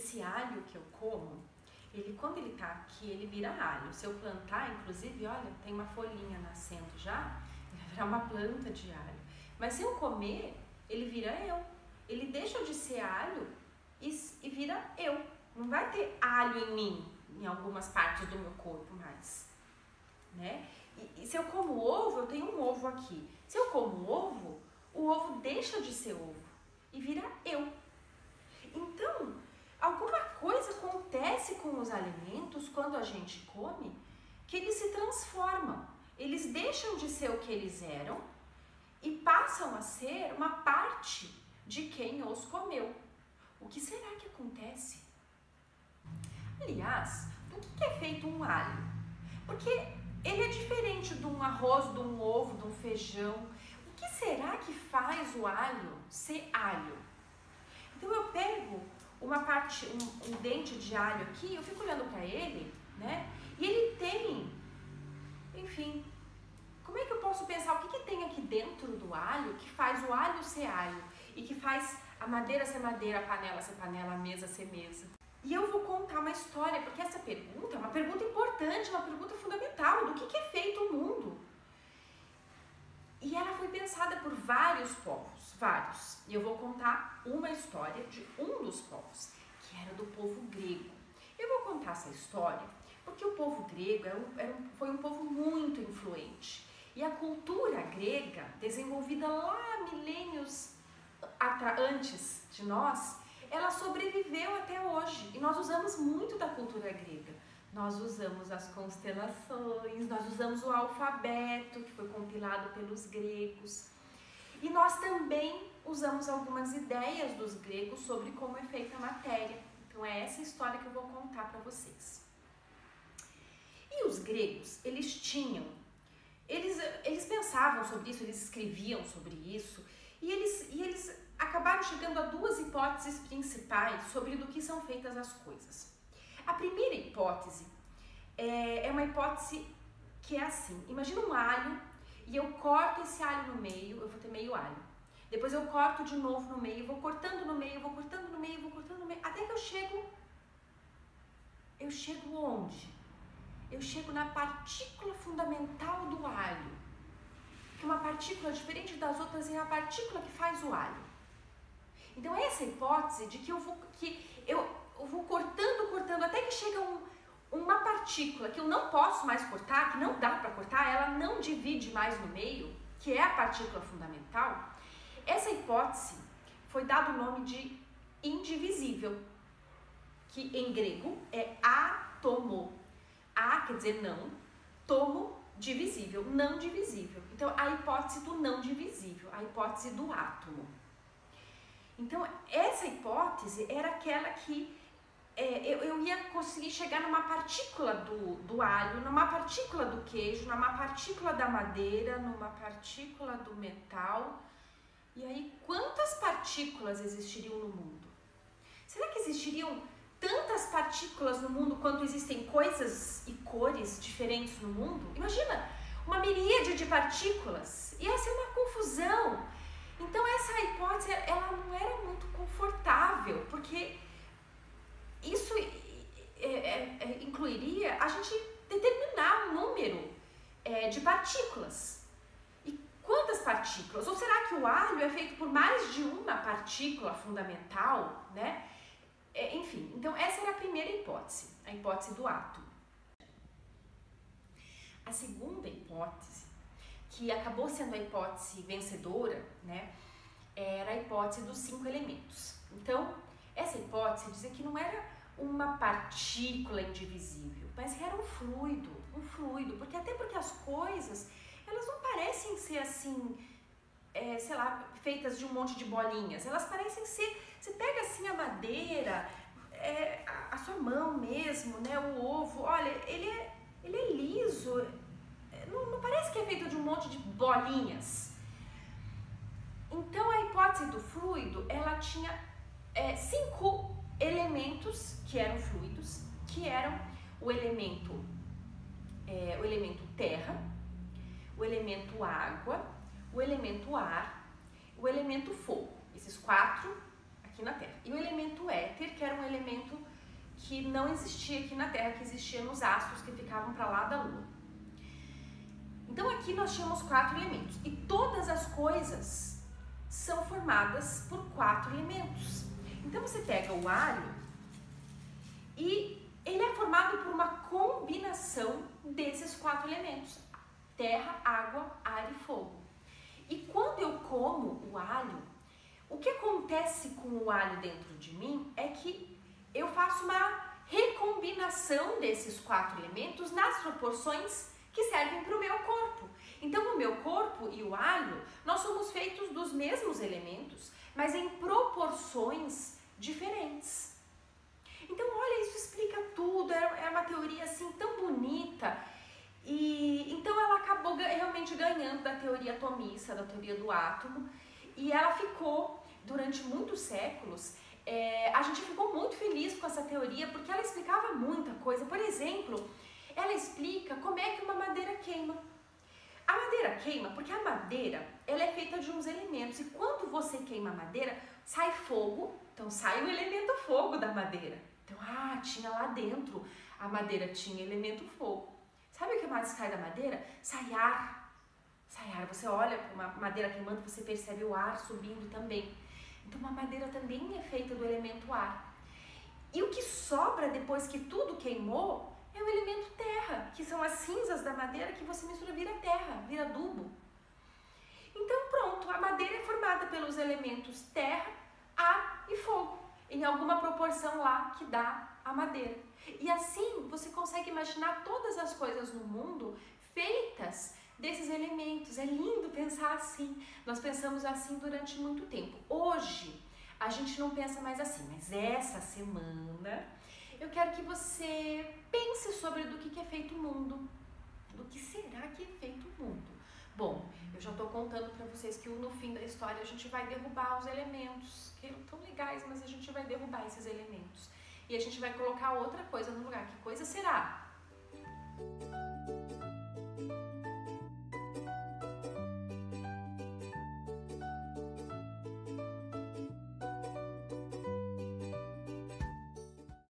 esse alho que eu como, quando ele tá aqui, ele vira alho. Se eu plantar, inclusive, olha, tem uma folhinha nascendo já, ele vai virar uma planta de alho. Mas se eu comer, ele vira eu. Ele deixa de ser alho e vira eu. Não vai ter alho em mim, em algumas partes do meu corpo mais, né? E se eu como ovo, eu tenho um ovo aqui. Se eu como ovo, o ovo deixa de ser ovo e vira eu. Então, alguma coisa acontece com os alimentos quando a gente come, que eles se transformam. Eles deixam de ser o que eles eram e passam a ser uma parte de quem os comeu. O que será que acontece? Aliás, do que é feito um alho? Porque ele é diferente de um arroz, de um ovo, de um feijão. O que será que faz o alho ser alho? Então eu pego uma parte, um dente de alho aqui, eu fico olhando para ele, né? E ele tem, enfim, como é que eu posso pensar o que tem aqui dentro do alho que faz o alho ser alho e que faz a madeira ser madeira, a panela ser panela, a mesa ser mesa? E eu vou contar uma história, porque essa pergunta é uma pergunta importante, uma pergunta fundamental, do que é feito o mundo? E ela foi pensada por vários povos, vários. E eu vou contar uma história de um dos povos, que era do povo grego. Eu vou contar essa história porque o povo grego foi um povo muito influente. E a cultura grega, desenvolvida lá milênios antes de nós, ela sobreviveu até hoje. E nós usamos muito da cultura grega. Nós usamos as constelações, nós usamos o alfabeto, que foi compilado pelos gregos. E nós também usamos algumas ideias dos gregos sobre como é feita a matéria. Então é essa história que eu vou contar para vocês. E os gregos, eles pensavam sobre isso, eles escreviam sobre isso, e eles acabaram chegando a duas hipóteses principais sobre do que são feitas as coisas. A primeira hipótese é uma hipótese que é assim: imagina um alho e eu corto esse alho no meio, eu vou ter meio alho. Depois eu corto de novo no meio, vou cortando no meio, vou cortando no meio, vou cortando no meio, até que eu chego onde? Eu chego na partícula fundamental do alho, que uma partícula diferente das outras é a partícula que faz o alho. Então essa hipótese de que eu vou cortando, até que chega uma partícula que eu não posso mais cortar, que não dá para cortar, ela não divide mais no meio, que é a partícula fundamental. Essa hipótese foi dado o nome de indivisível, que em grego é átomo. A quer dizer não, tomo, divisível, não divisível. Então a hipótese do não divisível, a hipótese do átomo. Então essa hipótese era aquela que eu ia conseguir chegar numa partícula do alho, numa partícula do queijo, numa partícula da madeira, numa partícula do metal. E aí, quantas partículas existiriam no mundo? Será que existiriam tantas partículas no mundo quanto existem coisas e cores diferentes no mundo? Imagina, uma miríade de partículas. Ia ser uma confusão. Então essa hipótese, ela não era muito confortável, porque isso incluiria a gente determinar um número de partículas. E quantas partículas? Ou será que o alho é feito por mais de uma partícula fundamental, né? Enfim, então essa era a primeira hipótese, a hipótese do átomo. A segunda hipótese, que acabou sendo a hipótese vencedora, né, era a hipótese dos 5 elementos. Então, essa hipótese dizia que não era uma partícula indivisível, mas era um fluido, porque até porque as coisas, elas não parecem ser assim, sei lá, feitas de um monte de bolinhas, elas parecem ser, você pega assim a madeira, a sua mão mesmo, né, o ovo, olha, ele é liso, não parece que é feito de um monte de bolinhas. Então a hipótese do fluido, ela tinha 5 elementos que eram fluidos, que eram o elemento terra, o elemento água, o elemento ar, o elemento fogo, esses 4 aqui na Terra, e o elemento éter, que era um elemento que não existia aqui na Terra, que existia nos astros que ficavam para lá da Lua. Então aqui nós tínhamos 4 elementos e todas as coisas são formadas por 4 elementos. Então você pega o alho e ele é formado por uma combinação desses 4 elementos: terra, água, ar e fogo. E quando eu como o alho, o que acontece com o alho dentro de mim é que eu faço uma recombinação desses 4 elementos nas proporções que servem para o meu corpo. Então o meu corpo e o alho, nós somos feitos dos mesmos elementos, mas em proporções diferentes. Então olha, isso explica tudo, é uma teoria assim tão bonita. E então ela acabou realmente ganhando da teoria atomista, da teoria do átomo, e ela ficou durante muitos séculos. A gente ficou muito feliz com essa teoria porque ela explicava muita coisa. Por exemplo, ela explica como é que uma madeira queima. A madeira queima porque a madeira ela é feita de uns elementos, e quando você queima a madeira, sai fogo, então sai o elemento fogo da madeira. Então, tinha lá dentro, a madeira tinha elemento fogo. Sabe o que mais sai da madeira? Sai ar. Sai ar. Você olha para uma madeira queimando, você percebe o ar subindo também. Então a madeira também é feita do elemento ar. E o que sobra depois que tudo queimou é o elemento terra, que são as cinzas da madeira que você mistura, vira terra, vira adubo. Então pronto, a madeira é formada pelos elementos terra, ar e fogo, em alguma proporção lá que dá a madeira. E assim você consegue imaginar todas as coisas no mundo feitas desses elementos. É lindo pensar assim. Nós pensamos assim durante muito tempo. Hoje a gente não pensa mais assim, mas essa semana eu quero que você pense sobre do que é feito o mundo. Do que será que é feito o mundo? Bom, eu já estou contando para vocês que no fim da história a gente vai derrubar os elementos, que eram tão legais, mas a gente vai derrubar esses elementos. E a gente vai colocar outra coisa no lugar. Que coisa será?